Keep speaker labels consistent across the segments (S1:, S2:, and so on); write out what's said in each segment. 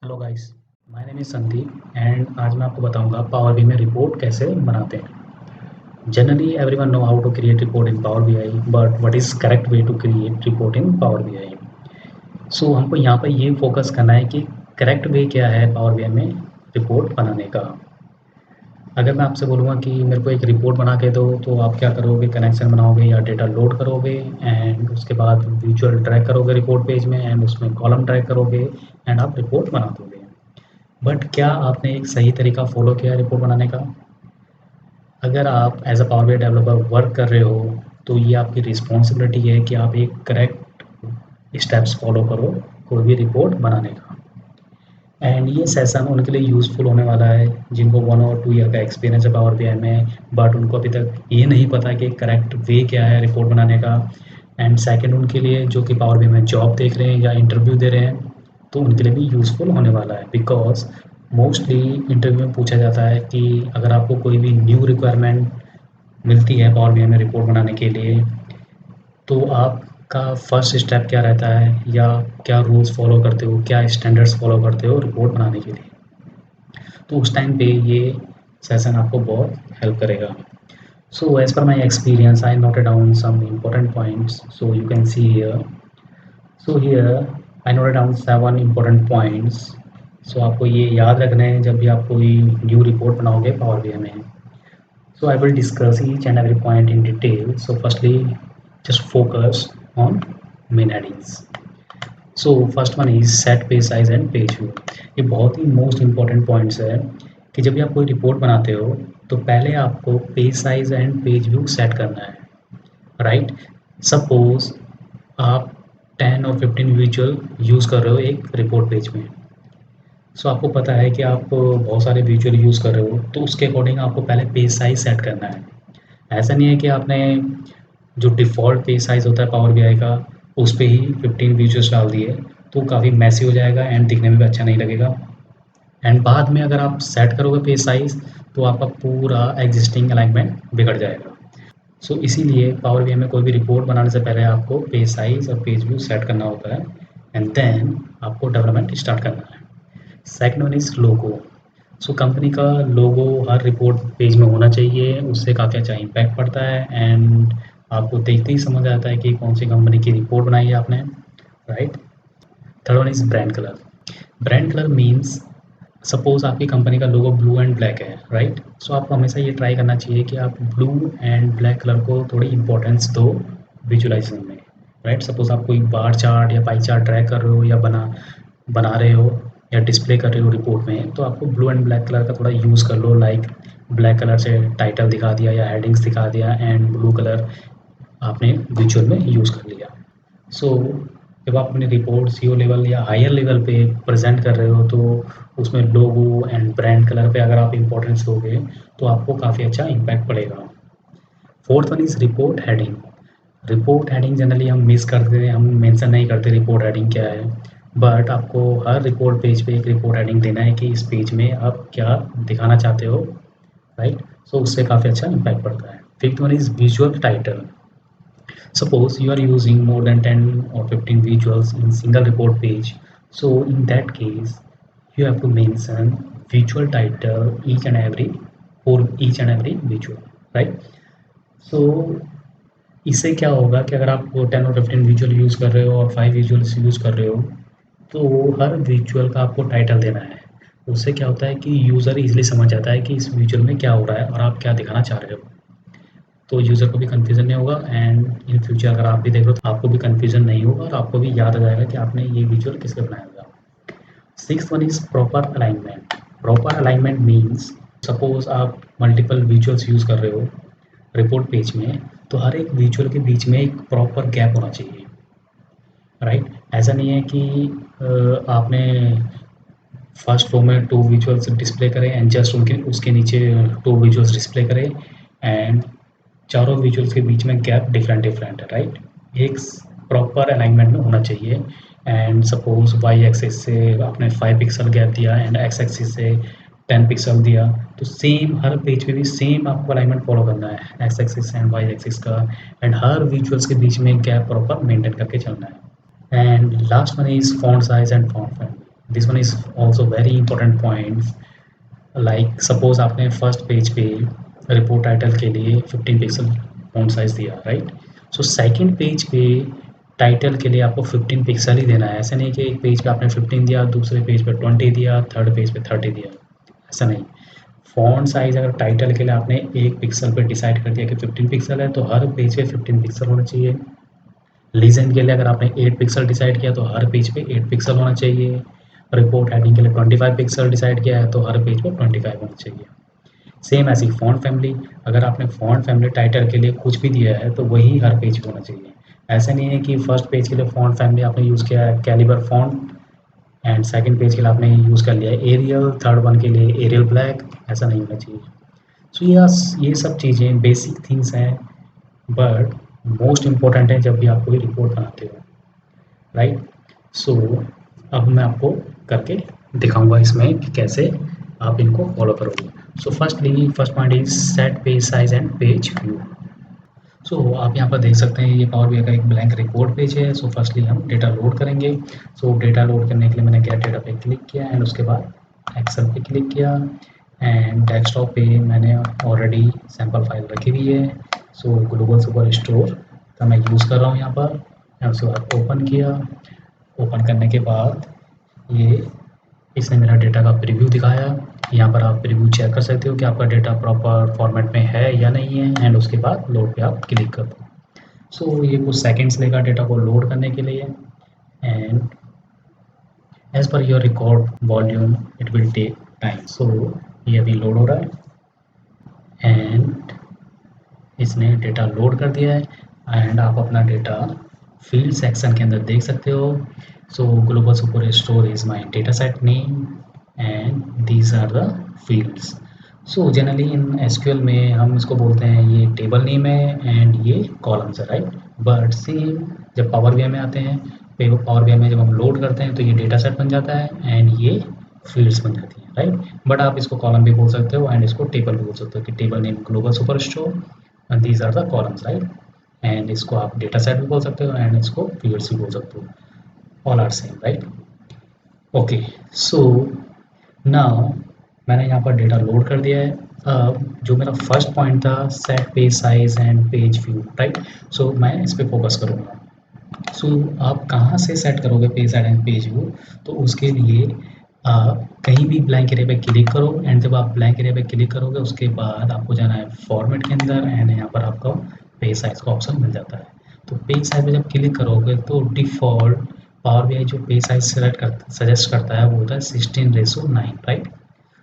S1: Hello guys, my name is Sandeep and आज मैं आपको बताऊंगा पावर बी में रिपोर्ट कैसे बनाते हैं। Generally everyone know how to create report in power BI, but what is correct way to create report in power BI. So हमको यहाँ पर ये फोकस करना है कि करेक्ट वे क्या है पावर बीआई में रिपोर्ट बनाने का। अगर मैं आपसे बोलूँगा कि मेरे को एक रिपोर्ट बना के दो, तो आप क्या करोगे? कनेक्शन बनाओगे या डेटा लोड करोगे एंड उसके बाद विजुअल ड्रैग करोगे रिपोर्ट पेज में एंड उसमें कॉलम ड्रैग करोगे एंड आप रिपोर्ट बना दोगे। बट क्या आपने एक सही तरीका फ़ॉलो किया है रिपोर्ट बनाने का? अगर आप as a power BI developer work कर रहे हो, तो ये आपकी रिस्पॉन्सिबिलिटी है कि आप एक करेक्ट स्टेप्स फ़ॉलो करो कोई भी रिपोर्ट बनाने का। एंड ये सेशन उनके लिए यूज़फुल होने वाला है जिनको 1 और 2 ईयर का एक्सपीरियंस है पावर बीआई में, बट उनको अभी तक ये नहीं पता कि करेक्ट वे क्या है रिपोर्ट बनाने का। एंड सेकंड उनके लिए जो कि पावर बीआई में जॉब देख रहे हैं या इंटरव्यू दे रहे हैं, तो उनके लिए भी यूज़फुल होने वाला है। बिकॉज़ मोस्टली इंटरव्यू में पूछा जाता है कि अगर आपको कोई भी न्यू रिक्वायरमेंट मिलती है पावर बीआई में रिपोर्ट बनाने के लिए, तो आपका फर्स्ट स्टेप क्या रहता है या क्या रूल्स फॉलो करते हो, क्या स्टैंडर्ड्स फॉलो करते हो रिपोर्ट बनाने के लिए। तो उस टाइम पे ये सेशन आपको बहुत हेल्प करेगा। So as per my experience I noted down some important points, so you can see here. So here I noted down 7 important points. So आपको ये याद रखना है जब भी आप कोई न्यू रिपोर्ट बनाओगे पावर बीआई में। So I will discuss each and every point in detail. So firstly, just focus on main headings. So first one is set page size and page view. ये बहुत ही most important points है कि जब भी आप कोई report बनाते हो, तो पहले आपको page size and page view set करना है, राइट? सपोज आप 10 और 15 विजुअल यूज़ कर रहे हो एक रिपोर्ट पेज में। सो आपको पता है कि आप बहुत सारे विजुअल यूज़ कर रहे हो, तो उसके अकॉर्डिंग आपको पहले पेज साइज सेट करना है। ऐसा नहीं है कि आपने जो डिफ़ॉल्ट पेज साइज़ होता है पावर बीआई का, उस पे ही 15 विजुअल्स डाल दिए, तो काफ़ी मेसी हो जाएगा एंड दिखने में भी अच्छा नहीं लगेगा। एंड बाद में अगर आप सेट करोगे पेज साइज़, तो आपका पूरा एग्जिस्टिंग अलाइनमेंट बिगड़ जाएगा। सो इसीलिए पावर बीआई में कोई भी रिपोर्ट बनाने से पहले आपको पेज साइज़ और पेज व्यू सेट करना होता है एंड देन आपको डेवलपमेंट स्टार्ट करना है। Second one is logo. So company का लोगो हर रिपोर्ट पेज में होना चाहिए, उससे काफ़ी अच्छा इम्पैक्ट पड़ता है एंड आपको देखते ही समझ आता है कि कौन सी कंपनी की रिपोर्ट बनाई है आपने, right? Third one is brand colour. Brand colour means suppose आपकी कंपनी का लोगो ब्लू एंड ब्लैक है, राइट? सो आपको हमेशा ये ट्राई करना चाहिए कि आप ब्लू एंड ब्लैक कलर को थोड़ी इंपॉर्टेंस दो विजुअलाइजेशन में, राइट? सपोज आप कोई बार चार्ट या पाई चार्ट ट्रैक कर रहे हो या बना बना रहे हो या डिस्प्ले कर रहे हो रिपोर्ट में, तो आपको ब्लू एंड ब्लैक कलर का थोड़ा यूज़ कर लो। लाइक ब्लैक कलर से टाइटल दिखा दिया या हेडिंग्स दिखा दिया एंड ब्लू कलर आपने विजुअल में यूज़ कर लिया। सो जब आप अपनी रिपोर्ट सीईओ लेवल या हायर लेवल पे प्रेजेंट कर रहे हो, तो उसमें लोगो एंड ब्रांड कलर पे अगर आप इम्पोर्टेंस दोगे, तो आपको काफ़ी अच्छा इम्पैक्ट पड़ेगा। Fourth one is report heading. Report heading generally हम मिस करते हैं, हम मेंशन नहीं करते रिपोर्ट हेडिंग क्या है, बट आपको हर रिपोर्ट पेज पे एक रिपोर्ट हेडिंग देना है कि इस पेज में आप क्या दिखाना चाहते हो, राइट? सो उससे काफ़ी अच्छा इम्पैक्ट पड़ता है। Fifth one is visual title. Suppose you are using more than 10 or 15 visuals in single report page. So in that case, you have to mention visual title each and every for each and every visual, right? So इससे क्या होगा कि अगर आप 10 और 15 visual use कर रहे हो और 5 विजुअल्स यूज़ कर रहे हो, तो हर विजुअल का आपको टाइटल देना है। उससे क्या होता है कि यूज़र ईज़िली समझ जाता है कि इस विजुअल में क्या हो रहा है और आप क्या दिखाना चाह रहे हो। तो यूज़र को भी कन्फ्यूज़न नहीं होगा एंड इन फ्यूचर अगर आप भी देख रहे हो, तो आपको भी कन्फ्यूज़न नहीं होगा और आपको भी याद आ जाएगा कि आपने ये विजुअल किस लिए बनाया था। Sixth one is proper alignment. Proper alignment means suppose आप मल्टीपल विजुअल्स यूज़ कर रहे हो रिपोर्ट पेज में, तो हर एक विजुअल के बीच में एक प्रॉपर गैप होना चाहिए, राइट? ऐसा नहीं है कि आपने फर्स्ट रो में 2 विजुअल्स डिस्प्ले करें एंड जस्ट उनके उसके नीचे 2 विजुअल्स डिस्प्ले करें एंड चारों विजुअल्स के बीच में गैप डिफरेंट डिफरेंट है, राइट? एक प्रॉपर अलाइनमेंट में होना चाहिए। एंड सपोज वाई एक्सिस से आपने 5 पिक्सल गैप दिया एंड एक्स एक्सिस से 10 पिक्सल दिया, तो सेम हर पेज पे भी सेम आपको अलाइनमेंट फॉलो करना है X axis and Y axis का, एंड हर विजुअल्स के बीच में गैप प्रॉपर मेंटेन करके चलना है। And last one is font size and font family. This one is also very important point. Like suppose आपने फर्स्ट पेज पे रिपोर्ट टाइटल के लिए 15 पिक्सल फॉन्ट साइज दिया, राइट। सो सेकंड पेज पे title के लिए आपको 15 पिक्सल ही देना है। ऐसा नहीं कि एक पेज पे आपने 15 दिया, दूसरे पेज पे 20 दिया, थर्ड पेज पे 30 दिया, ऐसा नहीं। फॉन्ट साइज अगर टाइटल के लिए आपने 1 पिक्सल पे डिसाइड कर दिया कि 15 पिक्सल है, तो हर पेज पे 15 पिक्सल होना चाहिए। लीजेंड के लिए अगर आपने 8 पिक्सल डिसाइड किया तो हर पेज पे 8 पिक्सल होना चाहिए। रिपोर्ट हेडिंग के लिए 25 पिक्सल डिसाइड किया है तो हर पेज पे 25 होना चाहिए। सेम ऐसी फ़ॉन्ट फैमिली, अगर आपने फ़ॉन्ट फैमिली टाइटल के लिए कुछ भी दिया है तो वही हर पेज पे होना चाहिए। ऐसा नहीं है कि फर्स्ट पेज के लिए फ़ॉन्ट फैमिली आपने यूज़ किया है Calibri font and second page के लिए आपने यूज़ कर लिया है एरियल, थर्ड वन के लिए एरियल ब्लैक, ऐसा नहीं होना चाहिए। सो ये सब चीज़ें बेसिक थिंग्स हैं, बट मोस्ट इम्पोर्टेंट है जब भी आप कोई रिपोर्ट बनाते हो, राइट। सो अब मैं आपको करके दिखाऊंगा इसमें कि कैसे आप इनको फॉलो करोगे। So first point is set page size and page view. So आप यहाँ पर देख सकते हैं ये पावर बीआई का एक ब्लैंक रिपोर्ट पेज है। सो फर्स्टली हम डेटा लोड करेंगे। सो डेटा लोड करने के लिए मैंने गेट डेटा पे क्लिक किया एंड उसके बाद एक्सेल पे क्लिक किया एंड डेस्कटॉप पे मैंने ऑलरेडी सैम्पल फाइल रखी हुई है। सो ग्लोबल सुपर स्टोर का मैं यूज़ कर रहा हूँ यहाँ पर एंड उसके बाद ओपन किया। ओपन करने के बाद ये इसने मेरा डेटा का प्रीव्यू दिखाया। यहाँ पर आप प्रीव्यू चेक कर सकते हो कि आपका डेटा प्रॉपर फॉर्मेट में है या नहीं है एंड उसके बाद लोड पे आप क्लिक कर दो। सो ये कुछ सेकंड्स लेगा डेटा को लोड करने के लिए and as per your record volume it will take time. So ये अभी लोड हो रहा है एंड इसने डेटा लोड कर दिया है एंड आप अपना डेटा फील्ड सेक्शन के अंदर देख सकते हो। So global super store is my data set name and these are the fields. So generally in SQL में हम इसको बोलते हैं ये टेबल नेम है एंड ये कॉलम्स है, राइट। बट सेम जब पावर बीआई में आते हैं, पावर बीआई में जब हम लोड करते हैं तो ये डेटा सेट बन जाता है एंड ये फील्ड्स बन जाती हैं, राइट। बट आप इसको कॉलम भी बोल सकते हो एंड इसको टेबल भी बोल सकते हो कि table name global super store and these are the columns, right। and इसको आप डेटा सेट भी बोल सकते हो एंड इसको फील्ड्स भी बोल सकते हो, all are same, right. Okay, so now मैंने यहाँ पर डेटा लोड कर दिया है। अब जो मेरा फर्स्ट पॉइंट था set page size and page view, right. So मैं इस पर फोकस करूँगा। सो आप कहाँ से सेट करोगे page size and page view, तो उसके लिए आप कहीं भी ब्लैंक एरिया पे क्लिक करो एंड जब आप ब्लैंक एरिया पे क्लिक करोगे उसके बाद आपको जाना है फॉर्मेट के अंदर एंड यहाँ पर आपका पेज साइज का ऑप्शन मिल जाता है। तो पेज साइज पे जब क्लिक करोगे तो डिफ़ॉल्ट पावर बीआई जो पेज साइज सजेस्ट करता है वो होता है 16:9, राइट।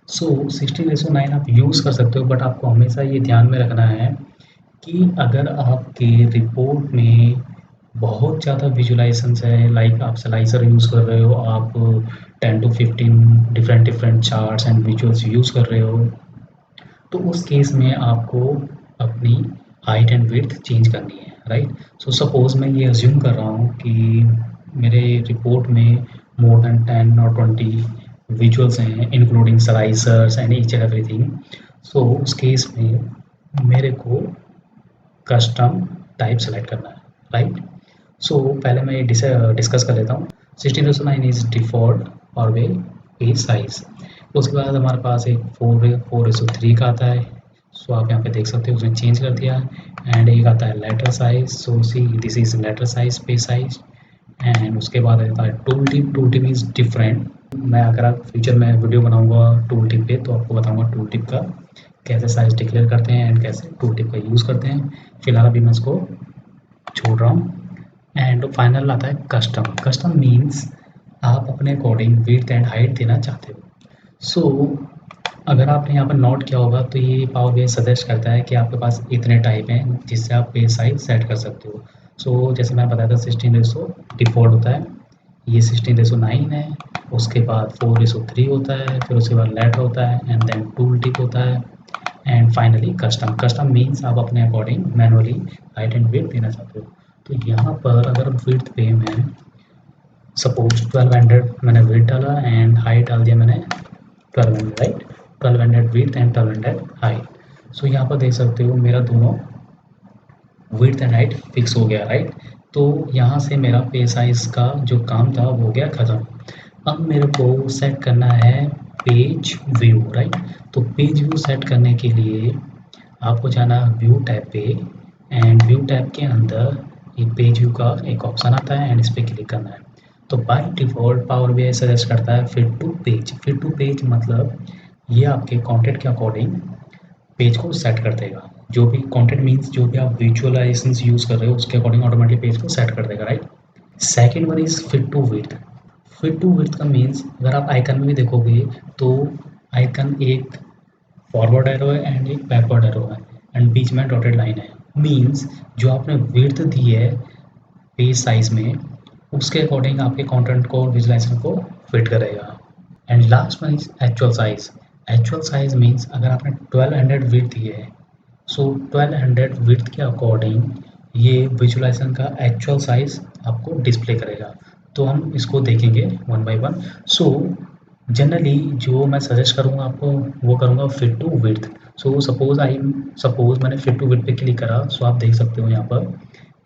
S1: सो 16:9 आप यूज़ कर सकते हो, बट आपको हमेशा ये ध्यान में रखना है कि अगर आपके रिपोर्ट में बहुत ज़्यादा विजुलाइजेशंस है, लाइक आप स्लाइसर यूज़ कर रहे हो, आप 10 to 15 different different charts and visuals use कर रहे हो, तो उस केस में आपको अपनी हाइट एंड विड्थ चेंज करनी है, राइट। सो सपोज मैं ये अज्यूम कर रहा हूँ कि मेरे रिपोर्ट में मोर देन 10 और 20 विजुअल्स हैं including slicers and each and everything. So उस केस में मेरे को कस्टम टाइप सेलेक्ट करना है, राइट। सो पहले मैं ये डिस्कस कर लेता हूँ। 16:9 इज डिफ़ॉल्ट और वे पेज साइज। उसके बाद हमारे पास एक 4:3 का आता है। सो आप यहाँ पे देख सकते हो उसने चेंज कर दिया एंड एक आता है letter size. So see this is letter size page size and उसके बाद आता है टूल टिप इज़ डिफरेंट। मैं अगर आप फ्यूचर में वीडियो बनाऊंगा टूल टिप पे तो आपको बताऊंगा टूल टिप का कैसे साइज डिक्लेयर करते हैं एंड कैसे टूल टिप का यूज़ करते हैं। फिलहाल अभी मैं इसको छोड़ रहा हूँ एंड फाइनल आता है कस्टम। कस्टम मीन्स आप अपने अकॉर्डिंग विड्थ एंड हाइट देना चाहते हो। सो अगर आपने यहाँ पर नोट किया होगा तो ये पावर बीआई सजेस्ट करता है कि आपके पास इतने टाइप हैं जिससे आप पेज साइज सेट कर सकते हो। सो जैसे मैंने बताया था 16 डिफ़ॉल्ट होता है, ये 16:9 है, उसके बाद 4:3 होता है, फिर उसके बाद लेटर होता है एंड देन टूल टिप होता है and finally custom. Custom means आप अपने according manually height and width देना चाहते हो। तो यहाँ पर अगर विड्थ पे मैं सपोज 1200 मैंने विड्थ डाला एंड हाइट डाल दिया मैंने 1200, right. 1200 width and 1200 height. So यहाँ पर देख सकते हो मेरा दोनों विड्थ एंड हाइट फिक्स हो गया, राइट। तो यहाँ से मेरा पेज साइज का जो काम था वो हो गया ख़त्म। अब मेरे को सेट करना है पेज व्यू, राइट। तो पेज व्यू सेट करने के लिए आपको जाना व्यू टैब पे, एंड व्यू टैब के अंदर ये पेज व्यू का एक ऑप्शन आता है एंड इस पर क्लिक करना है। तो by default power BI suggest करता है fit to page. Fit to page मतलब ये आपके कंटेंट के अकॉर्डिंग पेज को सेट कर देगा। जो भी कंटेंट मीन्स जो भी आप विजुअलाइजेशंस यूज़ कर रहे हो उसके अकॉर्डिंग ऑटोमेटिकली पेज को सेट कर देगा, right. Second one is fit to width. Fit to width का मीन्स अगर आप आइकन में भी देखोगे तो आइकन एक फॉरवर्ड एरो है एंड एक बैकवर्ड एरो है एंड बीच में डॉटेड लाइन है। मीन्स जो आपने विड्थ दी है पेज साइज में उसके अकॉर्डिंग आपके कंटेंट को और विजुअलाइजेशन को फिट करेगा। And last one is actual size. Actual size means अगर आपने 1200 विड्थ दी है, सो 1200 विड्थ के अकॉर्डिंग ये विजुअलाइजेशन का एक्चुअल साइज आपको डिस्प्ले करेगा। तो हम इसको देखेंगे one by one. So generally जो मैं सजेस्ट करूँगा आपको वो करूँगा fit to width. So suppose मैंने फिट टू विड्थ पे क्लिक करा, सो आप देख सकते हो यहाँ पर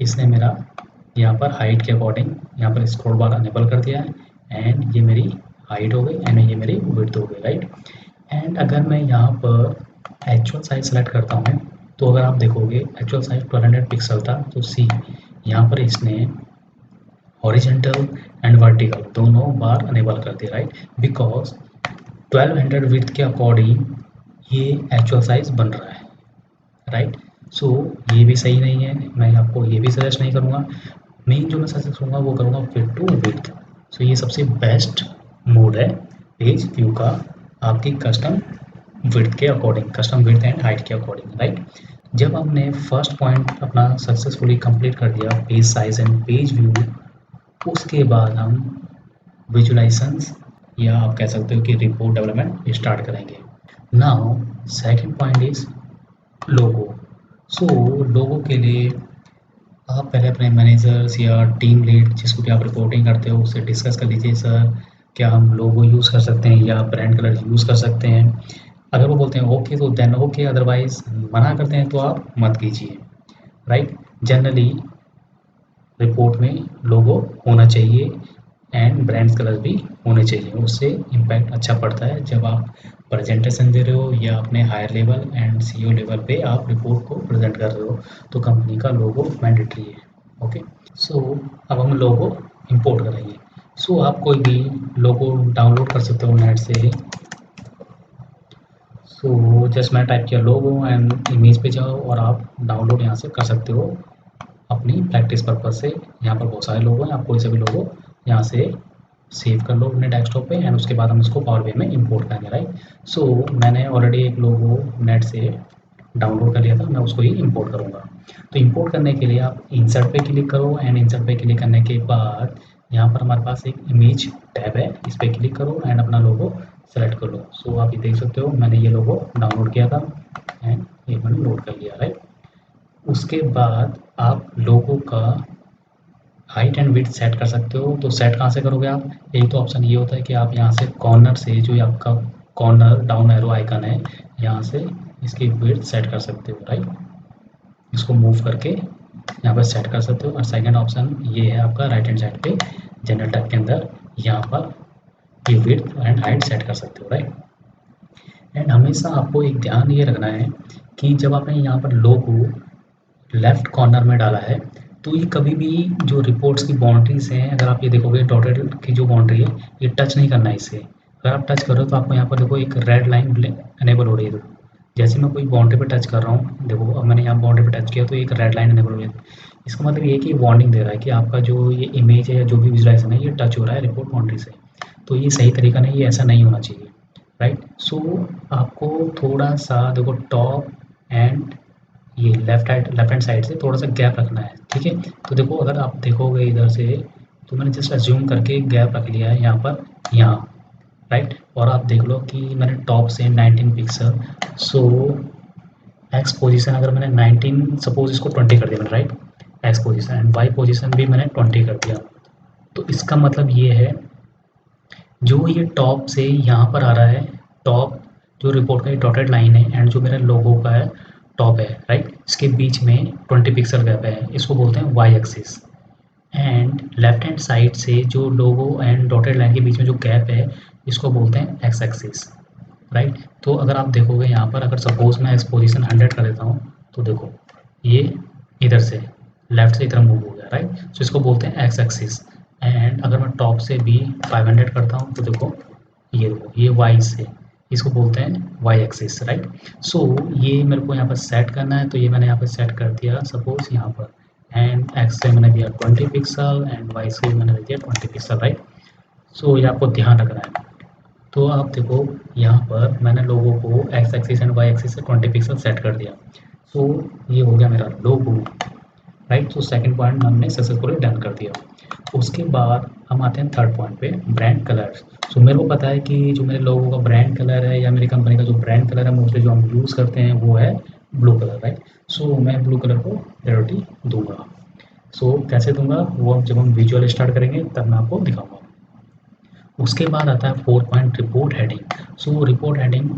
S1: इसने मेरा यहाँ पर हाइट के अकॉर्डिंग यहाँ पर स्क्रॉल बार अनेबल कर दिया है एंड ये मेरी हाइट हो गई एंड ये मेरी विड्थ हो गई, राइट। एंड अगर मैं यहाँ पर एक्चुअल साइज सेलेक्ट करता हूँ तो अगर आप देखोगे एक्चुअल साइज 1200 पिक्सल था, तो सी यहाँ पर इसने हॉरिजेंटल एंड वर्टिकल दोनों बार अनेबल कर दिया, राइट। बिकॉज 1200 विड्थ के अकॉर्डिंग ये एक्चुअल साइज बन रहा है, राइट। सो ये भी सही नहीं है, मैं आपको ये भी सजेस्ट नहीं करूँगा। मेन जो मैं सजेस्ट करूँगा वो करूँगा फिट टू विड्थ। सो ये सबसे बेस्ट मोड है पेज व्यू का आपकी कस्टम विड्थ के according, custom width and height के अकॉर्डिंग, राइट। जब हमने फर्स्ट पॉइंट अपना सक्सेसफुली कंप्लीट कर दिया page size and page view, उसके बाद हम विजुलाइजेशंस या आप कह सकते हो कि रिपोर्ट डेवलपमेंट स्टार्ट करेंगे। नाउ सेकंड पॉइंट इज लोगो। सो लोगो के लिए आप पहले अपने मैनेजर्स या टीम लीड जिसको भी आप रिपोर्टिंग करते हो उससे डिस्कस कर लीजिए, सर क्या हम लोगो यूज़ कर सकते हैं या ब्रांड कलर यूज़ कर सकते हैं। अगर वो बोलते हैं ओके तो देन ओके, अदरवाइज मना करते हैं तो आप मत कीजिए, राइट। जनरली रिपोर्ट में लोगो होना चाहिए एंड ब्रांड्स कलर भी होने चाहिए, उससे इम्पैक्ट अच्छा पड़ता है जब आप प्रेजेंटेशन दे रहे हो या अपने higher level and CEO level पे आप रिपोर्ट को प्रेजेंट कर रहे हो तो कंपनी का लोगो मैंडेटरी है, ओके। सो अब हम लोगो इंपोर्ट करेंगे। सो आप कोई भी लोगो डाउनलोड कर सकते हो नेट से। सो जस्ट मैं टाइप किया लोगो एंड इमेज पे जाओ और आप डाउनलोड यहाँ से कर सकते हो अपनी प्रैक्टिस पर्पज से। यहाँ पर बहुत सारे लोगो हैं, आप कोई से भी लोगो यहाँ से सेव कर लो अपने डेस्कटॉप पे एंड उसके बाद हम इसको पावर बीआई में इंपोर्ट करेंगे, राइट। सो मैंने ऑलरेडी एक लोगो नेट से डाउनलोड कर लिया था, मैं उसको ही इंपोर्ट करूँगा। तो इंपोर्ट करने के लिए आप इंसर्ट पे क्लिक करो एंड इंसर्ट पे क्लिक करने के बाद यहाँ पर हमारे पास एक इमेज टैब है, इस पर क्लिक करो एंड अपना लोगो सेलेक्ट कर लो। सो आप ये देख सकते हो मैंने ये लोगो डाउनलोड किया था एंड ये मैंने लोड कर लिया, राइट। उसके बाद आप लोगो का हाइट एंड विड्थ सेट कर सकते हो। तो सेट कहाँ से करोगे आप, एक तो ऑप्शन ये होता है कि आप यहाँ से कॉर्नर से जो ये आपका कॉर्नर डाउन एरो आइकन है यहाँ से इसकी विड्थ सेट कर सकते हो, राइट। इसको मूव करके यहाँ पर सेट कर सकते हो। और सेकंड ऑप्शन ये है आपका राइट हैंड साइड पे जनरल टैब के अंदर, यहाँ पर ये विड्थ एंड हाइट सेट कर सकते हो, राइट। एंड हमेशा आपको एक ध्यान ये रखना है कि जब आपने यहाँ पर लोगो लेफ्ट कॉर्नर में डाला है तो ये कभी भी जो रिपोर्ट्स की बाउंड्रीज हैं, अगर आप ये देखोगे डॉटेड की जो बाउंड्री है ये टच नहीं करना है इससे। अगर आप टच कर रहे हो तो आपको यहाँ पर देखो एक रेड लाइन अनेबल हो रही है। देखो जैसे मैं कोई बाउंड्री पे टच कर रहा हूँ, देखो अब मैंने यहाँ बाउंड्री पे टच किया तो एक रेड लाइन अनेबल हो रही है। इसका मतलब ये है कि वार्निंग दे रहा है कि आपका जो ये इमेज है या जो भी विजुलाइजेशन है ये टच हो रहा है रिपोर्ट बाउंड्री से। तो ये सही तरीका नहीं, ये ऐसा नहीं होना चाहिए, राइट। सो आपको थोड़ा सा देखो टॉप एंड ये लेफ्ट हैंड साइड से थोड़ा सा गैप रखना है, ठीक है। तो देखो अगर आप देखोगे इधर से तो मैंने जस्ट अज्यूम करके गैप रख लिया है यहाँ पर, यहाँ, राइट। और आप देख लो कि मैंने टॉप से 19 पिक्सल, सो एक्स पोजीशन अगर मैंने 19 सपोज इसको 20 कर दिया मैंने, right, x position and y position भी मैंने 20 कर दिया। तो इसका मतलब ये है जो ये टॉप से यहाँ पर आ रहा है, टॉप जो रिपोर्ट का ये डॉटेड लाइन है एंड जो मेरा लोगो का है टॉप है, राइट, इसके बीच में 20 पिक्सल गैप है, इसको बोलते हैं y axis, and left hand side से जो लोगो एंड डॉटेड लाइन के बीच में जो गैप है इसको बोलते हैं एक्स एक्सिस, राइट। तो अगर आप देखोगे यहाँ पर, अगर सपोज मैं इस पोजीशन 100 कर देता हूँ तो देखो ये इधर से लेफ्ट से इधर मूव हो गया, राइट। सो इसको बोलते हैं एक्स एक्सिस। एंड अगर मैं टॉप से भी 500 करता हूँ तो देखो ये वाई से, इसको बोलते हैं वाई एक्सिस, राइट। सो ये मेरे को यहाँ पर सेट करना है, तो ये मैंने यहाँ पर सेट कर दिया सपोज यहाँ पर। एंड एक्स से मैंने दिया 20 पिक्सल एंड वाई से मैंने दिया 20 पिक्सल, राइट। सो ये आपको ध्यान रखना है। तो आप देखो यहाँ पर मैंने लोगों को x axis and Y axis से 20 पिक्सल सेट कर दिया। तो ये हो गया मेरा लोगो, राइट। तो सेकंड पॉइंट हमने सक्सेसफुली डन कर दिया। उसके बाद हम आते हैं थर्ड पॉइंट पे, ब्रांड कलर। सो मेरे को पता है कि जो मेरे लोगों का ब्रांड कलर है या मेरी कंपनी का जो ब्रांड कलर है मोस्टली जो हम यूज़ करते हैं वो है ब्लू कलर, राइट। सो मैं ब्लू कलर को प्रायोरिटी दूंगा। सो कैसे दूंगा वो जब हम विजुअल स्टार्ट करेंगे तब मैं आपको दिखाऊंगा। उसके बाद आता है 4 पॉइंट रिपोर्ट हेडिंग। सो रिपोर्ट हेडिंग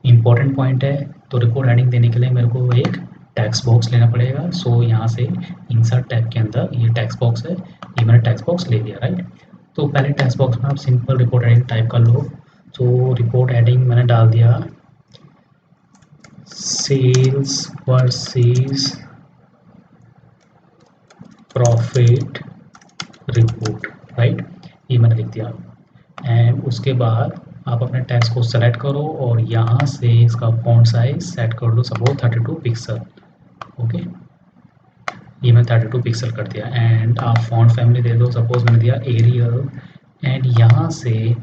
S1: इम्पॉर्टेंट पॉइंट है। तो रिपोर्ट हेडिंग देने के लिए मेरे को एक टेक्स्ट बॉक्स लेना पड़ेगा। सो यहाँ से इंसर्ट टैब के अंदर ये टेक्स्ट बॉक्स है, ये मैंने टेक्स्ट बॉक्स ले लिया, राइट। तो पहले टेक्स्ट बॉक्स में आप सिंपल रिपोर्ट हेडिंग टाइप कर लो। तो रिपोर्ट हेडिंग मैंने डाल दिया sales versus profit report, right. ये मैंने लिख दिया। एंड उसके बाद आप अपने टेक्स्ट को सेलेक्ट करो और यहाँ से इसका फॉन्ट साइज सेट कर दो सपोज 32 पिक्सल, ओके। ये मैं 32 पिक्सल कर दिया। एंड आप फॉन्ट फैमिली दे दो, सपोज मैंने दिया एरियल। एंड यहाँ से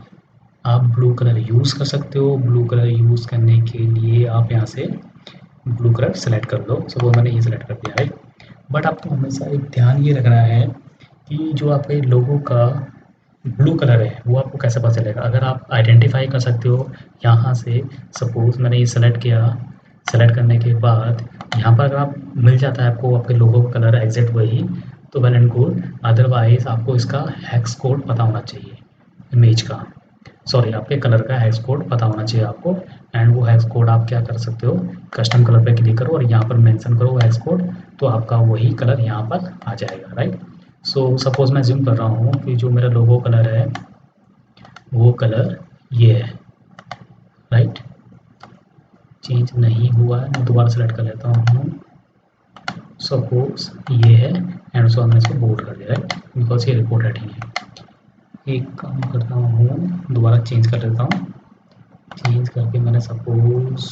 S1: आप ब्लू कलर यूज़ कर सकते हो। ब्लू कलर यूज़ करने के लिए आप यहाँ से ब्लू कलर सेलेक्ट कर लो, सपोज मैंने ये सेलेक्ट कर दिया, राइट। बट आपको हमेशा एक ध्यान ये रखना है कि जो आपके लोगों का ब्लू कलर है वो आपको कैसे पता चलेगा। अगर आप आइडेंटिफाई कर सकते हो यहाँ से, सपोज मैंने ये सेलेक्ट किया, सेलेक्ट करने के बाद यहाँ पर अगर आप मिल जाता है आपको आपके लोगो का कलर एग्जैक्ट वही, तो वेल एंड गुड। अदरवाइज आपको इसका हेक्स कोड पता होना चाहिए, इमेज का, सॉरी आपके कलर का हेक्स कोड पता होना चाहिए आपको। एंड वो हेक्स कोड आप क्या कर सकते हो, कस्टम कलर पे क्लिक करो और यहाँ पर मेंशन करो हेक्स कोड, तो आपका वही कलर यहाँ पर आ जाएगा, राइट। सो सपोज मैं जिम कर रहा हूँ कि जो मेरा लोगो कलर है वो कलर ये है, राइट। चेंज नहीं हुआ है, मैं दोबारा सेलेक्ट कर लेता हूँ। सपोज ये है एंड उसको हमने इसको बोल्ड कर दिया, राइट, बिकॉज ये रिपोर्ट हेडिंग है। एक काम करता हूँ, दोबारा चेंज कर देता हूँ। चेंज करके मैंने सपोज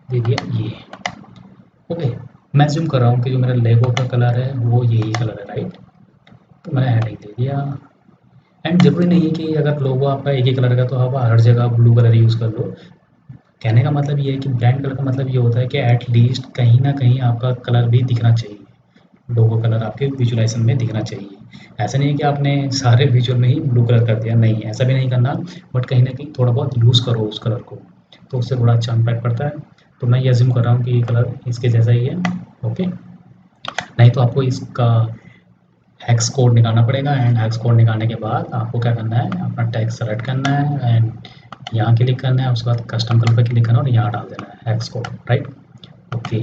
S1: दे दिया ये, ओके। मैं ज्यूम कर रहा हूँ कि जो मेरा लेगो का कलर है वो यही कलर है, राइट। तो मैंने हेडिंग दे दिया। एंड जरूरी नहीं कि अगर लोगो आपका एक ही कलर का तो आप हर जगह ब्लू कलर यूज़ कर लो। कहने का मतलब ये है कि ब्रांड कलर का मतलब ये होता है कि एट लीस्ट कहीं ना कहीं आपका कलर भी दिखना चाहिए, लोगो कलर आपके विजुअलाइजेशन में दिखना चाहिए। ऐसा नहीं है कि आपने सारे विजुअल में ही ब्लू कलर कर दिया, नहीं, ऐसा भी नहीं करना। बट कहीं ना कहीं थोड़ा बहुत यूज़ करो उस कलर को, तो उससे थोड़ा अच्छा इम्पैक्ट पड़ता है। तो मैं ये अज्यूम कर रहा हूँ कि ये कलर इसके जैसा ही है, ओके। नहीं तो आपको इसका हेक्स कोड निकालना पड़ेगा। एंड हेक्स कोड निकालने के बाद आपको क्या करना है, अपना टैग सेलेक्ट करना है एंड यहाँ क्लिक करना है, उसके बाद कस्टम कलर पे क्लिक करना है और यहाँ डाल देना है hex code, right, okay.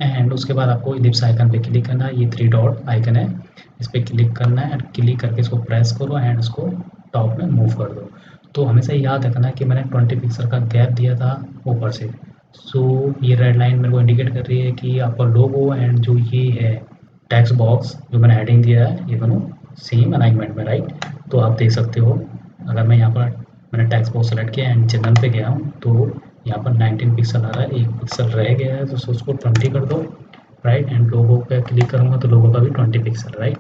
S1: And उसके बाद आपको इलिप्स आइकन पे क्लिक करना है, ये 3 डॉट आइकन है, इस पर क्लिक करना है एंड क्लिक करके इसको प्रेस करो एंड इसको टॉप में मूव कर दो। तो हमेशा याद रखना है कि मैंने 20 पिक्सल का गैप दिया था ऊपर से। सो ये रेड लाइन मेरे को इंडिकेट कर रही है कि आपका लोगो एंड जो ये है टेक्स्ट बॉक्स जो मैंने हेडिंग दिया है ये दोनों सेम अलाइनमेंट में, राइट। तो आप देख सकते हो अगर मैं यहाँ पर मैंने टेक्स्ट बॉक्स सेलेक्ट किया एंड जनरल पे गया हूँ तो यहाँ पर 19 पिक्सल आ रहा है, एक पिक्सल रह गया है तो उसको 20 कर दो, राइट। एंड लोगो पे क्लिक करूँगा तो लोगो का भी 20 पिक्सल, राइट।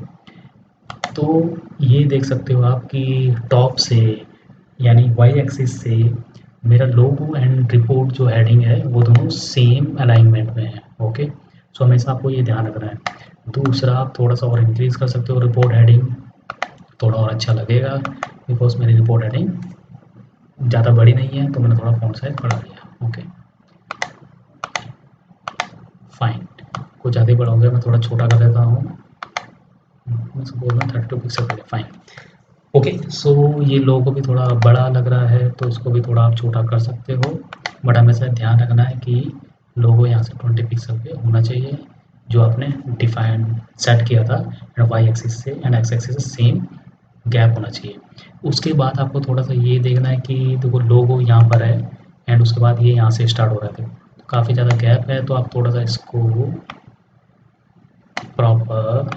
S1: तो ये देख सकते हो आप कि टॉप से यानी वाई एक्सिस से मेरा लोगो एंड रिपोर्ट जो हेडिंग है वो दोनों सेम अलाइनमेंट में है, ओके। सो हमेशा आपको ये ध्यान रखना है। दूसरा आप थोड़ा सा और इंक्रीज़ कर सकते हो रिपोर्ट हेडिंग, थोड़ा और अच्छा लगेगा, बिकॉज मेरी रिपोर्ट हेडिंग ज़्यादा बड़ी नहीं है तो मैंने थोड़ा फॉन्ट साइज बढ़ा दिया, ओके फाइन। कुछ ज़्यादा ही बड़ा हो गया, मैं थोड़ा छोटा कर देता हूँ, मैं सपोज मैं 32 पिक्सल कर फाइन, ओके। सो ये लोगो भी थोड़ा बड़ा लग रहा है तो इसको भी थोड़ा आप छोटा कर सकते हो। बट हमेशा ध्यान रखना है कि लोगो यहाँ से 20 पिक्सल पे होना चाहिए जो आपने डिफाइन सेट किया था, एंड वाई एक्सिस से एंड एक्स एक्सिस से सेम गैप होना चाहिए। उसके बाद आपको थोड़ा सा ये देखना है कि देखो लोगो यहाँ पर है एंड उसके बाद ये यहाँ से स्टार्ट हो रहा है, तो काफ़ी ज़्यादा गैप है, तो आप थोड़ा सा इसको प्रॉपर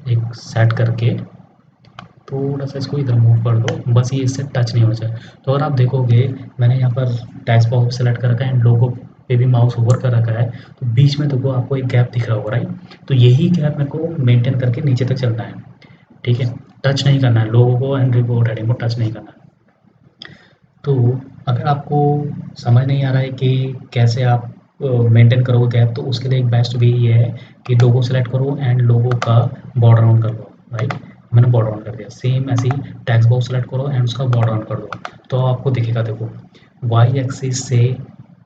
S1: एक सेट करके थोड़ा सा इसको इधर मूव कर दो, बस ये इससे टच नहीं होना चाहिए। तो अगर आप देखोगे मैंने यहाँ पर टेक्स्ट बॉक्स सेलेक्ट कर रखा है एंड लोगो पे भी माउस ओवर कर रखा है, तो बीच में देखो आपको एक गैप दिख रहा होगा, राइट? तो यही गैप मेरे को मेंटेन करके नीचे तक चलना है, ठीक है? टच नहीं करना है लोगो को एंड रिपोर्ट हेडिंग को, टच नहीं करना है। तो अगर आपको समझ नहीं आ रहा है कि कैसे आप मेंटेन करोगे गैप, तो उसके लिए एक बेस्ट वे ये है कि लोगो सेलेक्ट करो एंड लोगो का बॉर्डर ऑन कर लो, राइट? मैंने बॉर्डर ऑन कर दिया। सेम ऐसे ही टेक्स्ट बॉक्स सेलेक्ट करो एंड उसका बॉर्डर ऑन कर दो, तो आपको दिखेगा, देखो वाई एक्सिस से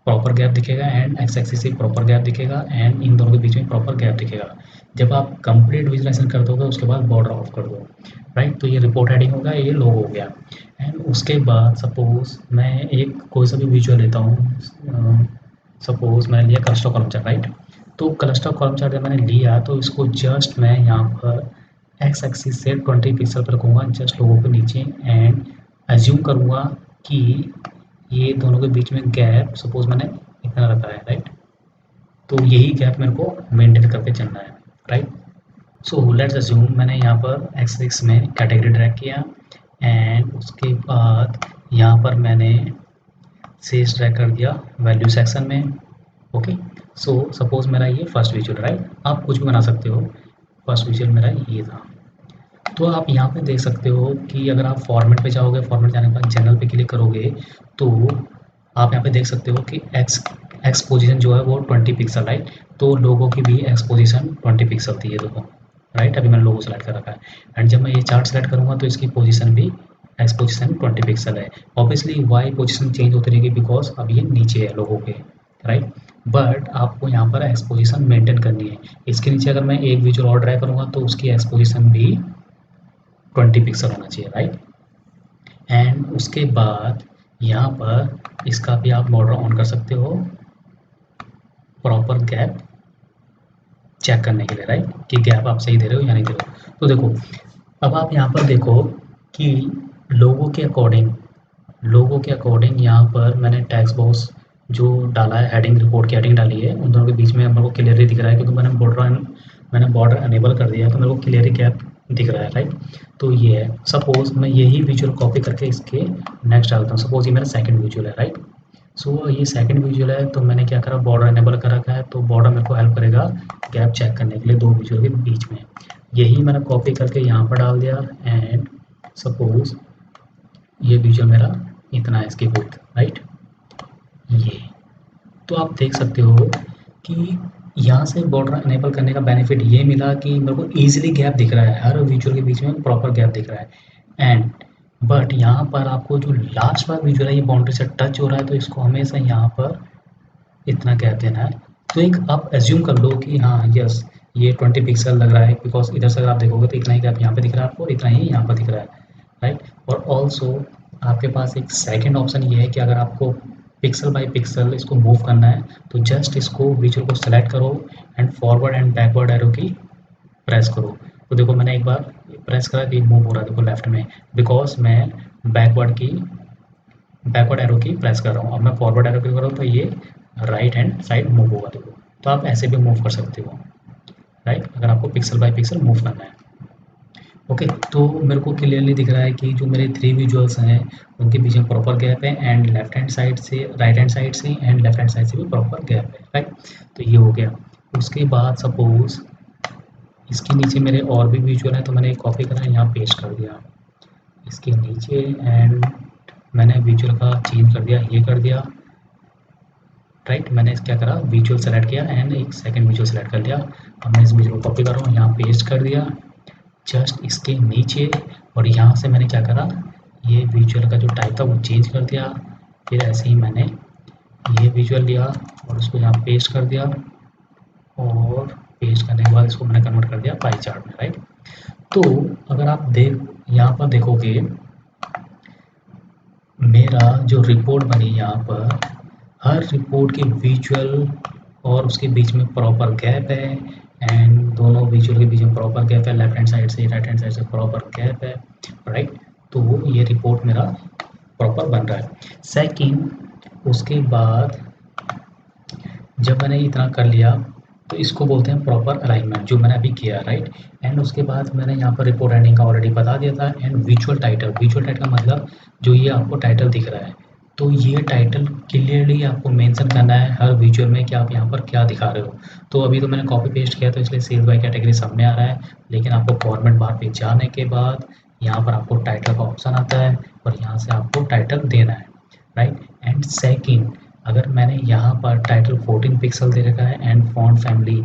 S1: प्रॉपर गैप दिखेगा एंड एक्स एक्सिस से प्रॉपर गैप दिखेगा एंड इन दोनों के बीच में प्रॉपर गैप दिखेगा। जब आप कंप्लीट विजुलाइजेशन कर दोगे उसके बाद बॉर्डर ऑफ कर दो, राइट? तो ये रिपोर्ट हेडिंग हो गया, ये लोगो हो गया। एंड उसके बाद सपोज मैं एक कोई सा भी विजुअल लेता हूँ, सपोज मैंने लिया क्लस्टर कॉलम चार्ट, राइट? तो क्लस्टर कॉलम चार्ट जब मैंने लिया तो इसको जस्ट मैं यहाँ पर एक्स एक्सिस से 20 पिक्सल पर रखूँगा जस्ट लोगों के नीचे एंड एज्यूम करूँगा कि ये दोनों के बीच में गैप सपोज मैंने इतना रखा है, राइट? तो यही गैप मेरे को मेंटेन करके चलना है, राइट? सो लेट्स अज्यूम मैंने यहाँ पर एक्स एक्सिस में कैटेगरी ड्रैग किया एंड उसके बाद यहाँ पर मैंने सेज ड्रैग कर दिया वैल्यू सेक्शन में। ओके, सो सपोज मेरा ये फर्स्ट विजुअल, राइट? आप कुछ भी बना सकते हो, फर्स्ट विजुअल मेरा ये था। तो आप यहाँ पे देख सकते हो कि अगर आप फॉर्मेट पे जाओगे, फॉर्मेट जाने के बाद जनरल पे क्लिक करोगे, तो आप यहाँ पे देख सकते हो कि एक्स एक्स पोजीशन जो है वो 20 पिक्सल, राइट? तो लोगों की भी एक्स पोजीशन 20 पिक्सल थी, ये देखो, राइट? अभी मैंने लोगो सेलेक्ट कर रखा है एंड जब मैं ये चार्ट सेलेक्ट करूँगा तो इसकी पोजीशन भी एक्स पोजीशन 20 पिक्सल है। ऑब्वियसली वाई पोजीशन चेंज होती रहेगी बिकॉज अब ये नीचे है लोगों के, राइट? बट आपको यहाँ पर एक्स पोजीशन मेंटेन करनी है। इसके नीचे अगर मैं एक विजुअल और ड्रैग करूँगा तो उसकी एक्स पोजीशन भी 20 पिक्सल होना चाहिए, राइट? एंड उसके बाद यहाँ पर इसका भी आप बॉर्डर ऑन कर सकते हो प्रॉपर गैप चेक करने के लिए, राइट? कि गैप आप सही दे रहे हो या नहीं दे रहे हो। तो देखो अब आप यहाँ पर देखो कि लोगों के अकॉर्डिंग यहाँ पर मैंने टेक्स्ट बॉक्स जो डाला है, हेडिंग रिपोर्ट की हेडिंग डाली है, उन दोनों के बीच में मेरे को क्लियरली दिख रहा है क्योंकि मैंने बॉर्डर अनेबल कर दिया है, तो मेरे को क्लियरली गैप दिख रहा है, राइट? तो ये है। सपोज मैं यही विजुअल कॉपी करके इसके नेक्स्ट डालता हूँ, सपोज ये मेरा सेकंड विजुअल है, राइट? सो ये सेकंड विजुअल है, तो मैंने क्या करा, बॉर्डर अनेबल कर रखा है, तो बॉर्डर मेरे को हेल्प करेगा गैप चेक करने के लिए दो विजुअल के बीच में। यही मैंने कॉपी करके यहाँ पर डाल दिया एंड सपोज ये विजुअल मेरा इतना है इसकी विड्थ, राइट? ये तो आप देख सकते हो कि यहाँ से बॉर्डर अनेबल करने का बेनिफिट ये मिला कि मेरे को ईजिली गैप दिख रहा है, हर विजुअल के बीच में प्रॉपर गैप दिख रहा है। एंड बट यहाँ पर आपको जो लास्ट वाला विजुअल है ये बाउंड्री से टच हो रहा है, तो इसको हमेशा यहाँ पर इतना गैप देना है। तो एक आप एज्यूम कर लो कि हाँ यस ये 20 पिक्सल लग रहा है बिकॉज इधर से अगर आप देखोगे तो इतना ही गैप यहाँ पे दिख रहा है आपको, इतना ही यहाँ पर दिख रहा है, राइट? और ऑल्सो आपके पास एक सेकंड ऑप्शन ये है कि अगर आपको पिक्सल बाय पिक्सल इसको मूव करना है तो जस्ट इसको विजुअल को सेलेक्ट करो and forward and backward arrow की प्रेस करो। तो देखो मैंने एक बार प्रेस करा कि मूव हो रहा है, देखो लेफ्ट में, बिकॉज मैं बैकवर्ड एरो की प्रेस कर रहा हूँ। अब मैं फॉरवर्ड एरो की कर रहा हूँ तो ये राइट हैंड साइड मूव होगा, देखो। तो आप ऐसे भी मूव कर सकते हो, राइट? अगर आपको पिक्सल बाय पिक्सल मूव करना है। ओके, तो मेरे को क्लियरली दिख रहा है कि जो मेरे थ्री विजुअल्स हैं उनके बीच में प्रॉपर गैप है एंड लेफ्ट हैंड साइड से, राइट हैंड साइड से एंड लेफ्ट हैंड साइड से भी प्रॉपर गैप है, राइट? तो ये हो गया। उसके बाद सपोज इसके नीचे मेरे और भी विजुअल हैं, तो मैंने कॉपी करा यहाँ पेस्ट कर दिया इसके नीचे एंड मैंने विजुअल का चेंज कर दिया, ये कर दिया, राइट? मैंने क्या करा, विजुअल सेलेक्ट किया एंड एक सेकंड विजुअल सेलेक्ट कर लिया। अब मैं इस विजुअल को कॉपी कर रहा हूँ, यहाँ पेस्ट कर दिया जस्ट इसके नीचे, और यहाँ से मैंने क्या करा, ये विजुअल का जो टाइप था वो चेंज कर दिया। फिर ऐसे ही मैंने ये विजुअल लिया और उसको यहाँ पेस्ट कर दिया और पेस्ट करने के बाद इसको मैंने कन्वर्ट कर दिया पाई चार्ट में, राइट? तो अगर आप यहाँ पर देखोगे मेरा जो रिपोर्ट बनी यहाँ पर, हर रिपोर्ट की विजुअल और उसके बीच में प्रॉपर गैप है, एंड दोनों विजुअल के बीच में प्रॉपर गैप है, लेफ्ट हैंड साइड से राइट हैंड साइड से प्रॉपर गैप है, राइट। तो ये रिपोर्ट मेरा प्रॉपर बन रहा है। सेकंड, उसके बाद जब मैंने इतना कर लिया तो इसको बोलते हैं प्रॉपर अलाइनमेंट, जो मैंने अभी किया, राइट। एंड उसके बाद मैंने यहाँ पर रिपोर्ट हेडिंग का ऑलरेडी बता दिया था। And visual title, visual title का मतलब जो ये आपको टाइटल दिख रहा है, तो ये टाइटल क्लियरली आपको मेंशन करना है हर विजुअल में कि आप यहाँ पर क्या दिखा रहे हो। तो अभी तो मैंने कॉपी पेस्ट किया तो इसलिए सेल्स बाय कैटेगरी सब में आ रहा है, लेकिन आपको फॉर्मेट बार पे जाने के बाद यहाँ पर आपको टाइटल का ऑप्शन आता है और यहाँ से आपको टाइटल देना है, राइट। एंड सेकंड, अगर मैंने यहाँ पर टाइटल 14 पिक्सल दे रखा है एंड फॉन्ट फैमिली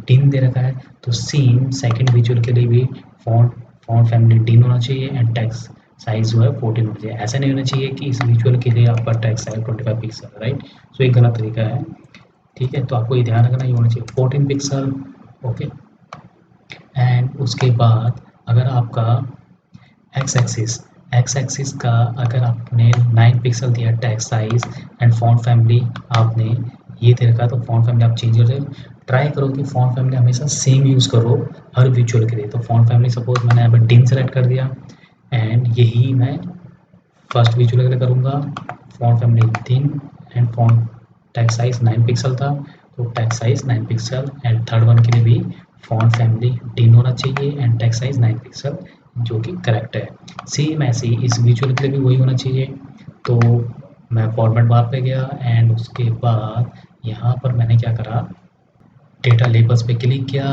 S1: डिन दे रखा है, तो सेम सेकंड विजुअल के लिए भी फॉन्ट फॉन्ट फैमिली डिन होना चाहिए एंड टेक्स्ट साइज जो है 14 होना चाहिए। ऐसा नहीं होना चाहिए कि इस विजुअल के लिए आपका टेक्स्ट साइज 25 पिक्सल, राइट। सो एक गलत तरीका है, ठीक है। तो आपको ये ध्यान रखना, ये होना चाहिए 14 पिक्सल, ओके। एंड उसके बाद अगर आपका एक्स एक्सिस का अगर आपने 9 पिक्सल दिया text size and font family आपने ये दे रखा, तो फॉन्ट फैमिली आप चेंज कर दो। ट्राई करो कि फॉन्ट फैमिली हमेशा सेम यूज़ करो हर विजुअल के लिए। तो फॉन्ट फैमिली सपोज मैंने यहाँ पर डिन सेलेक्ट कर दिया एंड यही मैं फर्स्ट विजुअल के लिए करूँगा, फॉन्ट फैमिली डिन and font text size 9 pixel था, तो text size 9 pixel. And third one के लिए भी फॉन्ट फैमिली डिन होना चाहिए एंड टेक्स्ट साइज 9 पिक्सल, जो कि करेक्ट है। सेम ऐसे ही इस विजुअल के लिए भी वही होना चाहिए। तो मैं फॉर्मेट बार पे गया एंड उसके बाद यहाँ पर मैंने क्या करा, डेटा लेबल्स पे क्लिक किया,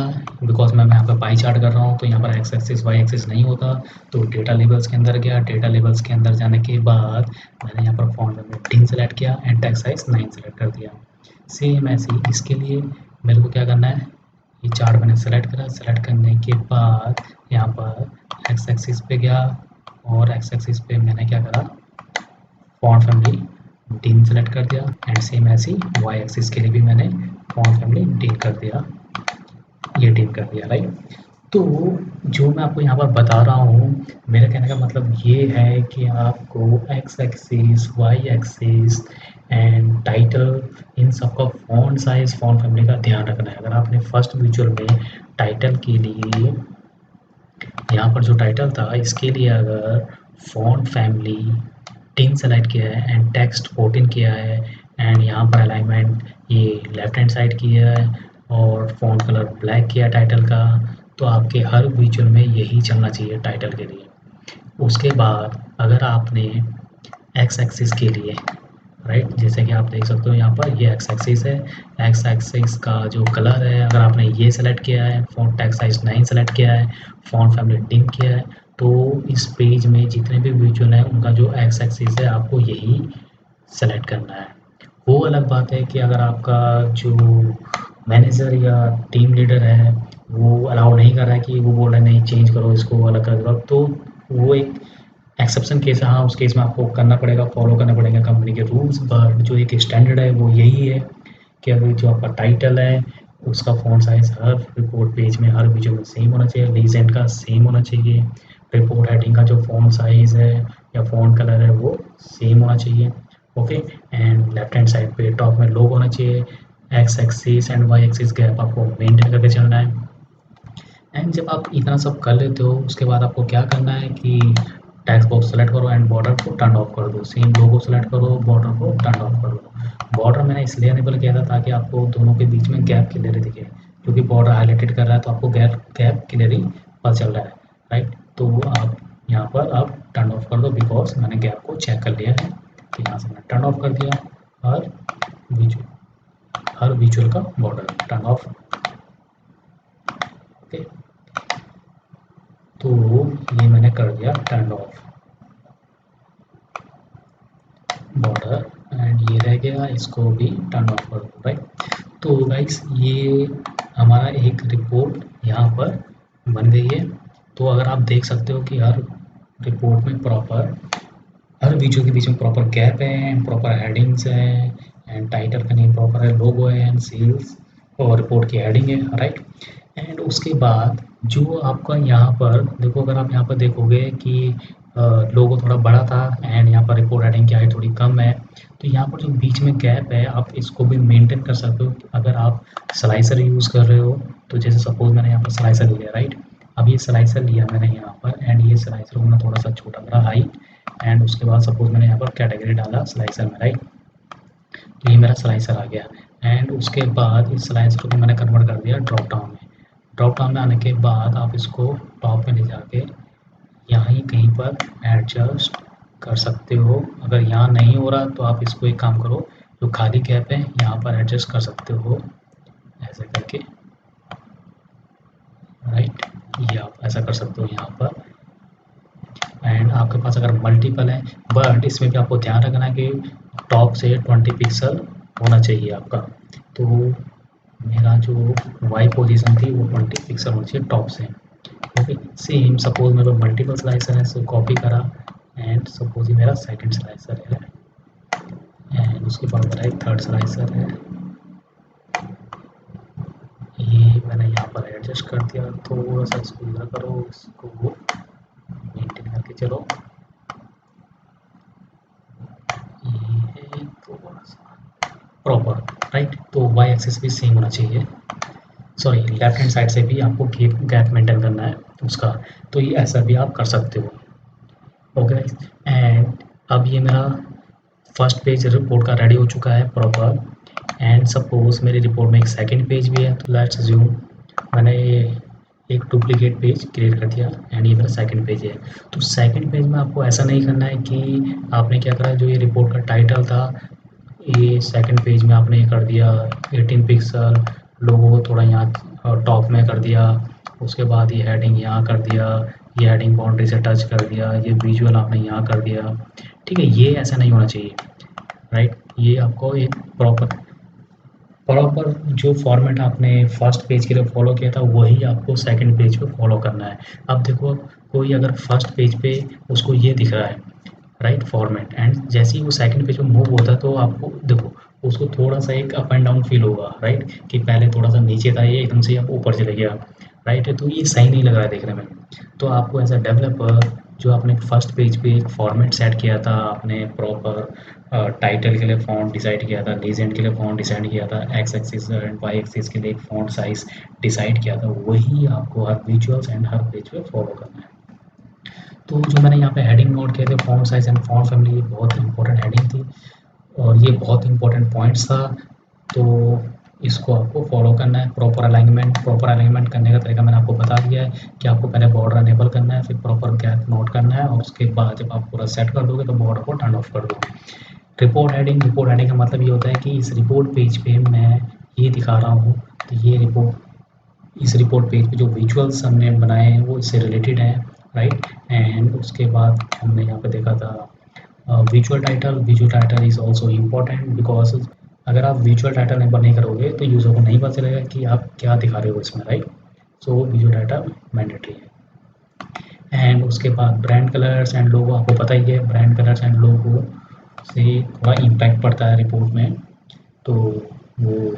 S1: बिकॉज मैं यहाँ पर पाई चार्ट कर रहा हूँ तो यहाँ पर एक्स एक्सिस वाई एक्सिस नहीं होता। तो डेटा लेबल्स के अंदर गया, डेटा लेबल्स के अंदर जाने के बाद मैंने यहाँ पर फॉन्ट में 10 सेलेक्ट किया एंड टेक्स्ट साइज 9 सेलेक्ट कर दिया। सेम ऐसे ही इसके लिए मेरे को क्या करना है, ये चार्ट मैंने सेलेक्ट करा, सेलेक्ट करने के बाद यहाँ पर एक्स एक्सिस पे गया और एक्स एक्सिस पे मैंने क्या करा, फॉन्ट फैमिली डिन सेलेक्ट कर दिया एंड सेम ऐसे ही वाई एक्सिस के लिए भी मैंने फॉन्ट फैमिली डिन कर दिया, ये डिन कर दिया, राइट। तो जो मैं आपको यहाँ पर बता रहा हूँ, मेरे कहने का मतलब ये है कि आपको x axis y axis and title इन सब का फॉन्ट साइज फॉन्ट फैमिली का ध्यान रखना है। अगर आपने फर्स्ट विजुअल में टाइटल के लिए यहाँ पर जो टाइटल था इसके लिए अगर फॉन्ट फैमिली 10 सेलेक्ट किया है एंड टेक्स्ट 14 किया है एंड यहाँ पर अलाइनमेंट ये लेफ्ट हैंड साइड किया है और फॉन्ट कलर ब्लैक किया टाइटल का, तो आपके हर विजुअल में यही चलना चाहिए टाइटल के लिए। उसके बाद अगर आपने एक्स एक्सिस के लिए, राइट, जैसे कि आप देख सकते हो यहाँ पर ये एक्स एक्सिस है, एक्स एक्सिस का जो कलर है अगर आपने ये सेलेक्ट किया है, फॉन्ट टेक्स्ट साइज 9 सेलेक्ट किया है, फॉन्ट फैमिली डिम किया है, तो इस पेज में जितने भी विजुअल हैं उनका जो एक्स एक्सिस है आपको यही सेलेक्ट करना है। वो अलग बात है कि अगर आपका जो मैनेजर या टीम लीडर है वो अलाउ नहीं कर रहा है, कि वो बोल रहा है नहीं चेंज करो इसको अलग कर दो, तो वो एक एक्सेप्शन केस है। हाँ, उस केस में आपको करना पड़ेगा, फॉलो करना पड़ेगा कंपनी के रूल्स, बट जो एक स्टैंडर्ड है वो यही है कि अगर जो आपका टाइटल है उसका फ़ॉन्ट साइज़ हर रिपोर्ट पेज में हर विजुअल में सेम होना चाहिए, लीजेंड का सेम होना चाहिए, रिपोर्ट हेडिंग का जो फ़ॉन्ट साइज़ है या फ़ॉन्ट कलर है वो सेम होना चाहिए, okay. And left hand side पे टॉप में लोग होना चाहिए, x axis and Y axis gap आपको मेंटेन करके चलना है। एंड जब आप इतना सब कर लेते हो उसके बाद आपको क्या करना है कि टेक्स्ट बॉक्स सेलेक्ट करो एंड बॉर्डर को टर्न ऑफ कर दो, सेम लोगो सेलेक्ट करो, बॉर्डर को टर्न ऑफ कर दो। बॉर्डर मैंने इसलिए अनेबल किया था ताकि आपको दोनों के बीच में गैप क्लियर दिखे, क्योंकि बॉर्डर हाईलाइटेड कर रहा है तो आपको गैप गैप क्लियरली पता चल रहा है, राइट। तो आप यहाँ पर आप टर्न ऑफ कर दो, बिकॉज मैंने गैप को चेक कर लिया है, तो यहाँ से मैंने टर्न ऑफ कर दिया। विजुअल हर विजुअल का बॉर्डर टर्न ऑफ, ओके। तो ये मैंने कर दिया टर्न ऑफ बॉर्डर एंड ये रह गया, इसको भी टर्न ऑफ कर दो, राइट। तो गाइस ये हमारा एक रिपोर्ट यहाँ पर बन गई है। तो अगर आप देख सकते हो कि हर रिपोर्ट में प्रॉपर हर वीडियो के बीच में प्रॉपर गैप है, प्रॉपर हेडिंग्स है एंड टाइटल का नेम प्रॉपर है, लोगो है एंड सेल्स और रिपोर्ट की हेडिंग है, राइट। एंड उसके बाद जो आपका यहाँ पर देखो, अगर आप यहाँ पर देखोगे कि लोगो थोड़ा बड़ा था एंड यहाँ पर रिपोर्ट हेडिंग की हाइट थोड़ी कम है। तो यहाँ पर जो बीच में गैप है आप इसको भी मेंटेन कर सकते हो अगर आप स्लाइसर यूज़ कर रहे हो। तो जैसे सपोज मैंने यहाँ पर स्लाइसर लिया, राइट। अब ये स्लाइसर लिया मैंने यहाँ पर एंड ये स्लाइसर को मैंने थोड़ा सा छोटा करा हाइट एंड उसके बाद सपोज मैंने यहाँ पर कैटेगरी डाला स्लाइसर में, राइट। तो ये मेरा स्लाइसर आ गया एंड उसके बाद इस स्लाइसर को मैंने कन्वर्ट कर दिया ड्रॉप डाउन में। ड्रॉप डाउन में आने के बाद आप इसको टॉप में ले जाके यहाँ ही कहीं पर एडजस्ट कर सकते हो। अगर यहाँ नहीं हो रहा तो आप इसको एक काम करो, जो खाली गैप है यहाँ पर एडजस्ट कर सकते हो ऐसे करके, राइट। ये आप ऐसा कर सकते हो यहाँ पर। एंड आपके पास अगर मल्टीपल है, बट इसमें भी आपको ध्यान रखना है कि टॉप से 20 पिक्सल होना चाहिए आपका। तो मेरा जो वाई पोजीशन थी वो 20 पिक्सल होनी चाहिए टॉप से। ओके, सेम सपोज मेरे पास मल्टीपल स्लाइसर है, सो कॉपी करा एंड सपोज ये मेरा सेकंड स्लाइसर है एंड उसके बाद मेरा एक थर्ड स्लाइसर है। ये मैंने यहाँ पर एडजस्ट कर दिया, थोड़ा सा इसको इधर करो, इसको मेंटेन करके चलो। ये है थोड़ा सा प्रॉपर, राइट। तो वाई एक्सिस भी सेम होना चाहिए, सॉरी लेफ्ट हैंड साइड से भी आपको गैप मेंटेन करना है उसका। तो ये ऐसा भी आप कर सकते हो। ओके, एंड अब ये मेरा फर्स्ट पेज रिपोर्ट का रेडी हो चुका है प्रॉपर। एंड सपोज मेरी रिपोर्ट में एक सेकंड पेज भी है, तो लेट्स अज्यूम मैंने एक डुप्लीकेट पेज क्रिएट कर दिया एंड ये मेरा सेकंड पेज है। तो सेकंड पेज में आपको ऐसा नहीं करना है कि आपने क्या करा, जो ये रिपोर्ट का टाइटल था ये सेकंड पेज में आपने कर दिया 18 पिक्सल, लोगो को थोड़ा यहाँ टॉप में कर दिया, उसके बाद ये हेडिंग यहाँ कर दिया, ये हेडिंग बाउंड्री से टच कर दिया, ये विजुअल आपने यहाँ कर दिया। ठीक है, ये ऐसा नहीं होना चाहिए, राइट। ये आपको एक प्रॉपर प्रॉपर जो फॉर्मेट आपने फर्स्ट पेज के लिए फॉलो किया था वही आपको सेकंड पेज पे फॉलो करना है। अब देखो, कोई अगर फर्स्ट पेज पे उसको ये दिख रहा है, राइट, फॉर्मेट, एंड जैसे ही वो सेकंड पेज पे मूव होता है तो आपको देखो उसको थोड़ा सा एक अप एंड डाउन फील होगा, राइट, कि पहले थोड़ा सा नीचे था ये एकदम से अब ऊपर चले गया, राइट। तो ये सही नहीं लग रहा है देखने में। तो आपको एज अ डेवलपर जो आपने फर्स्ट पेज पे एक फॉर्मेट सेट किया था, आपने प्रॉपर टाइटल के लिए फ़ॉन्ट डिसाइड किया था, लीजेंड के लिए फ़ॉन्ट डिसाइड किया था, x axis and Y axis के लिए एक फ़ॉन्ट साइज़ डिसाइड किया था, वही आपको हर विजुअल्स एंड हर पेज पे फॉलो करना है। तो जो मैंने यहाँ पे हेडिंग नोट किए थे, font size and font family, ये बहुत इंपॉर्टेंट हेडिंग थी और ये बहुत इंपॉर्टेंट पॉइंट्स था। तो इसको आपको फॉलो करना है। प्रॉपर अलाइनमेंट करने का तरीका मैंने आपको बता दिया है कि आपको पहले बॉर्डर अनेबल करना है, फिर प्रॉपर गैप नोट करना है और उसके बाद जब आप पूरा सेट कर दोगे तो बॉर्डर को टर्न ऑफ कर दोगे। रिपोर्ट हेडिंग का मतलब ये होता है कि इस रिपोर्ट पेज पे मैं ये दिखा रहा हूँ, तो ये इस रिपोर्ट पेज पे जो विजुअल्स हमने बनाए हैं वो इससे रिलेटेड हैं, राइट। एंड उसके बाद हमने यहाँ पे देखा था visual title is also important because अगर आप विजुअल टाइटल नहीं करोगे तो यूज़र को नहीं पता चलेगा कि आप क्या दिखा रहे हो इसमें, right. So visual title mandatory है। एंड उसके बाद ब्रांड कलर्स एंड लोगो, आपको पता ही है ब्रांड कलर्स एंड लोगो से थोड़ा इम्पैक्ट पड़ता है रिपोर्ट में। तो वो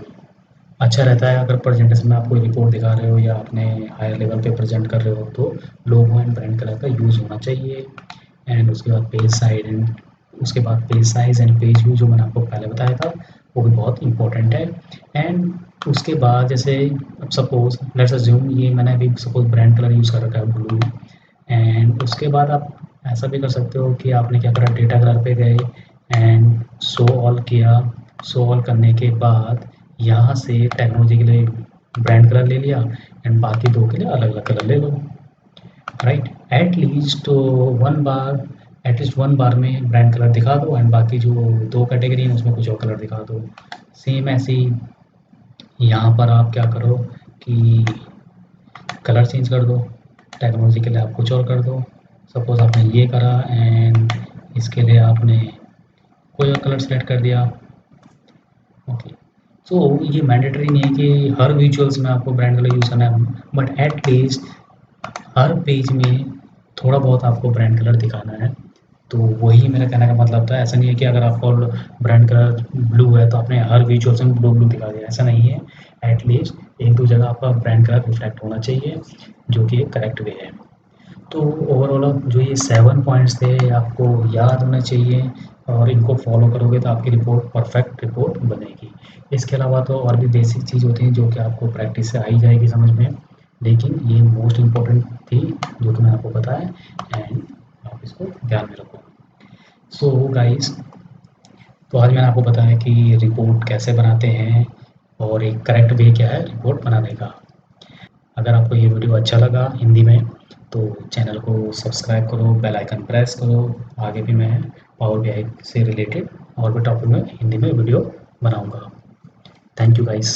S1: अच्छा रहता है अगर प्रेजेंटेशन में आप कोई रिपोर्ट दिखा रहे हो या अपने हायर लेवल पे प्रेजेंट कर रहे हो तो लोगो एंड ब्रांड कलर का यूज़ होना चाहिए। एंड उसके बाद उसके बाद page size and page view जो मैंने आपको पहले बताया था वो भी बहुत इंपॉर्टेंट है। एंड उसके बाद जैसे अब सपोज लेट्स अज्यूम ये मैंने अभी सपोज ब्रांड कलर यूज़ कर रखा है ब्लू, एंड उसके बाद आप ऐसा भी कर सकते हो कि आपने क्या करा, डेटा कलर पे गए एंड शो ऑल किया। शो ऑल करने के बाद यहाँ से टेक्नोलॉजी के लिए ब्रांड कलर ले लिया एंड बाकी दो के लिए अलग अलग कलर ले लो, राइट। एटलीस्ट वन बार में ब्रांड कलर दिखा दो एंड बाकी जो दो कैटेगरी हैं उसमें कुछ और कलर दिखा दो। सेम ऐसे ही यहाँ पर आप क्या करो कि कलर चेंज कर दो, टेक्नोलॉजी के लिए आप कुछ और कर दो। सपोज आपने ये करा एंड इसके लिए आपने कोई और कलर सेलेक्ट कर दिया। ओके, सो ये मैंडेटरी नहीं है कि हर विजुअल्स में आपको ब्रांड कलर यूज़ करना है, but at least her page में थोड़ा बहुत आपको ब्रांड कलर दिखाना है। तो वही मेरा कहने का मतलब था। ऐसा नहीं है कि अगर आपको ब्रांड कलर ब्लू है तो आपने हर विजुअल्स में ब्लू ब्लू दिखा दिया, ऐसा नहीं है। एटलीस्ट एक दो जगह आपका ब्रांड कलर रिफ्लेक्ट होना चाहिए, जो कि एक करेक्ट वे है। तो ओवरऑल जो ये 7 पॉइंट्स थे आपको याद होने चाहिए और इनको फॉलो करोगे तो आपकी रिपोर्ट परफेक्ट रिपोर्ट बनेगी। इसके अलावा तो और भी बेसिक चीज़ होती हैं जो कि आपको प्रैक्टिस से आ ही जाएगी समझ में, लेकिन ये मोस्ट इम्पोर्टेंट थी जो कि मैंने आपको बताया एंड आप इसको ध्यान में रखो। सो गाइस, तो आज मैंने आपको बताया कि रिपोर्ट कैसे बनाते हैं और एक करेक्ट वे क्या है रिपोर्ट बनाने का। अगर आपको ये वीडियो अच्छा लगा हिंदी में तो चैनल को सब्सक्राइब करो, बेल आइकन प्रेस करो। आगे भी मैं पावर बीआई से रिलेटेड और भी टॉपिक में हिंदी में वीडियो बनाऊंगा। Thank you guys.